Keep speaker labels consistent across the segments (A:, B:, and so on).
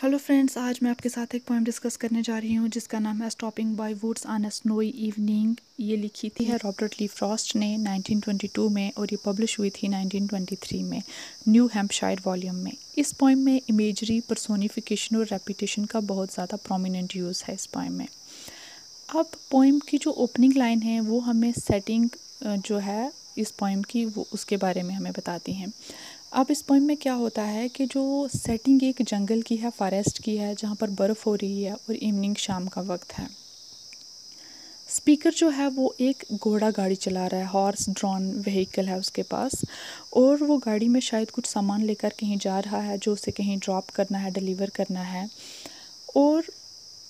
A: Hello friends, आज मैं आपके साथ एक पोएम डिस्कस करने जा रही हूँ जिसका नाम है stopping by woods on a snowy evening. ये लिखी थी है रॉबर्ट ली फ्रॉस्ट ने 1922 में और ये पब्लिश हुई थी 1923 में न्यू हैम्पशायर वॉल्यूम में। इस पोएम में इमेजरी, पर्सोनिफिकेशन और रेपिटेशन का बहुत ज़्यादा प्रोमिनेंट यूज़ है इस पोएम में। अब पोएम की जो ओपनिंग लाइन है वो हमें सेटिंग जो है इस पोएम की वो उसके बारे में हमें बताती हैं। अब इस पोएम में क्या होता है कि जो सेटिंग एक जंगल की है, फॉरेस्ट की है, जहाँ पर बर्फ़ हो रही है और इवनिंग शाम का वक्त है। स्पीकर जो है वो एक घोड़ा गाड़ी चला रहा है, हॉर्स ड्रॉन व्हीकल है उसके पास, और वो गाड़ी में शायद कुछ सामान लेकर कहीं जा रहा है जो उसे कहीं ड्रॉप करना है, डिलीवर करना है। और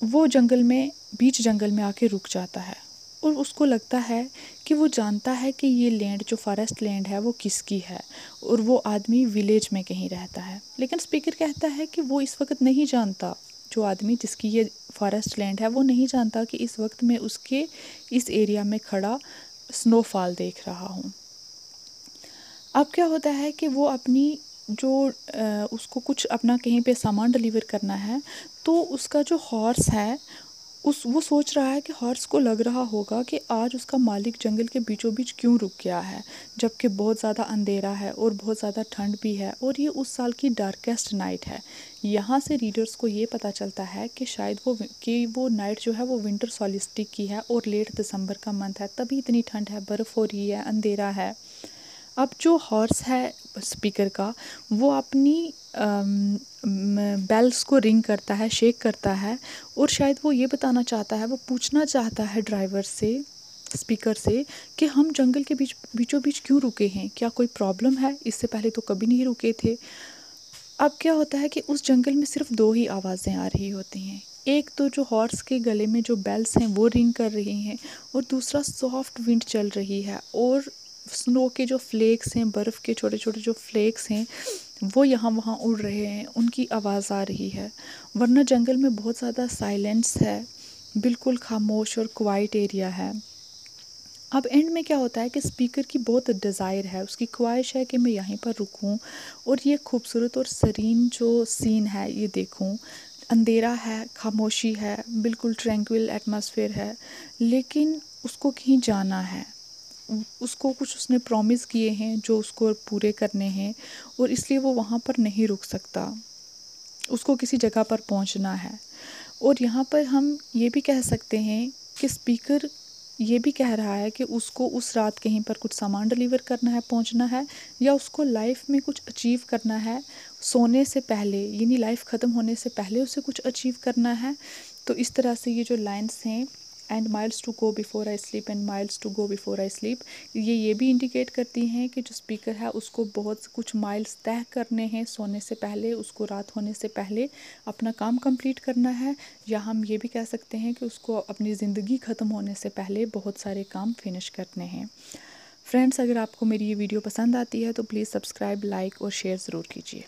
A: वो जंगल में, बीच जंगल में आके रुक जाता है और उसको लगता है कि वो जानता है कि ये लैंड जो फॉरेस्ट लैंड है वो किसकी है और वो आदमी विलेज में कहीं रहता है। लेकिन स्पीकर कहता है कि वो इस वक्त नहीं जानता, जो आदमी जिसकी ये फॉरेस्ट लैंड है वो नहीं जानता कि इस वक्त मैं उसके इस एरिया में खड़ा स्नोफॉल देख रहा हूँ। अब क्या होता है कि वो अपनी जो उसको कुछ अपना कहीं पे सामान डिलीवर करना है, तो उसका जो हॉर्स है वो सोच रहा है कि हॉर्स को लग रहा होगा कि आज उसका मालिक जंगल के बीचों बीच क्यों रुक गया है, जबकि बहुत ज़्यादा अंधेरा है और बहुत ज़्यादा ठंड भी है और ये उस साल की डार्केस्ट नाइट है। यहाँ से रीडर्स को ये पता चलता है कि शायद वो नाइट जो है वो विंटर सॉलिस्टिक की है और लेट दिसंबर का मंथ है, तभी इतनी ठंड है, बर्फ़ हो रही है, अंधेरा है। अब जो हॉर्स है स्पीकर का, वो अपनी बेल्स को रिंग करता है, शेक करता है और शायद वो ये बताना चाहता है, वो पूछना चाहता है ड्राइवर से, स्पीकर से, कि हम जंगल के बीचों बीच क्यों रुके हैं, क्या कोई प्रॉब्लम है, इससे पहले तो कभी नहीं रुके थे। अब क्या होता है कि उस जंगल में सिर्फ दो ही आवाज़ें आ रही होती हैं। एक तो जो हॉर्स के गले में जो बेल्स हैं वो रिंग कर रही हैं और दूसरा सॉफ्ट विंड चल रही है और स्नो के जो फ्लेक्स हैं, बर्फ़ के छोटे छोटे जो फ्लेक्स हैं, वो यहाँ वहाँ उड़ रहे हैं, उनकी आवाज़ आ रही है। वरना जंगल में बहुत ज़्यादा साइलेंस है, बिल्कुल खामोश और क्वाइट एरिया है। अब एंड में क्या होता है कि स्पीकर की बहुत डिज़ायर है, उसकी ख्वाहिश है कि मैं यहीं पर रुकूं और ये खूबसूरत और सीरीन जो सीन है ये देखूं। अंधेरा है, खामोशी है, बिल्कुल ट्रैंक्विल एटमॉस्फेयर है, लेकिन उसको कहीं जाना है, उसको कुछ उसने प्रॉमिस किए हैं जो उसको पूरे करने हैं और इसलिए वो वहाँ पर नहीं रुक सकता, उसको किसी जगह पर पहुँचना है। और यहाँ पर हम ये भी कह सकते हैं कि स्पीकर ये भी कह रहा है कि उसको उस रात कहीं पर कुछ सामान डिलीवर करना है, पहुँचना है, या उसको लाइफ में कुछ अचीव करना है सोने से पहले, यानी लाइफ ख़त्म होने से पहले उसे कुछ अचीव करना है। तो इस तरह से ये जो लाइन्स हैं, and miles to go before I sleep, and miles to go before I sleep, ये भी इंडिकेट करती हैं कि जो स्पीकर है उसको बहुत कुछ माइल्स तय करने हैं सोने से पहले, उसको रात होने से पहले अपना काम कंप्लीट करना है, या हम ये भी कह सकते हैं कि उसको अपनी ज़िंदगी ख़त्म होने से पहले बहुत सारे काम फिनिश करने हैं। फ्रेंड्स, अगर आपको मेरी ये वीडियो पसंद आती है तो प्लीज़ सब्सक्राइब, लाइक और शेयर ज़रूर कीजिए।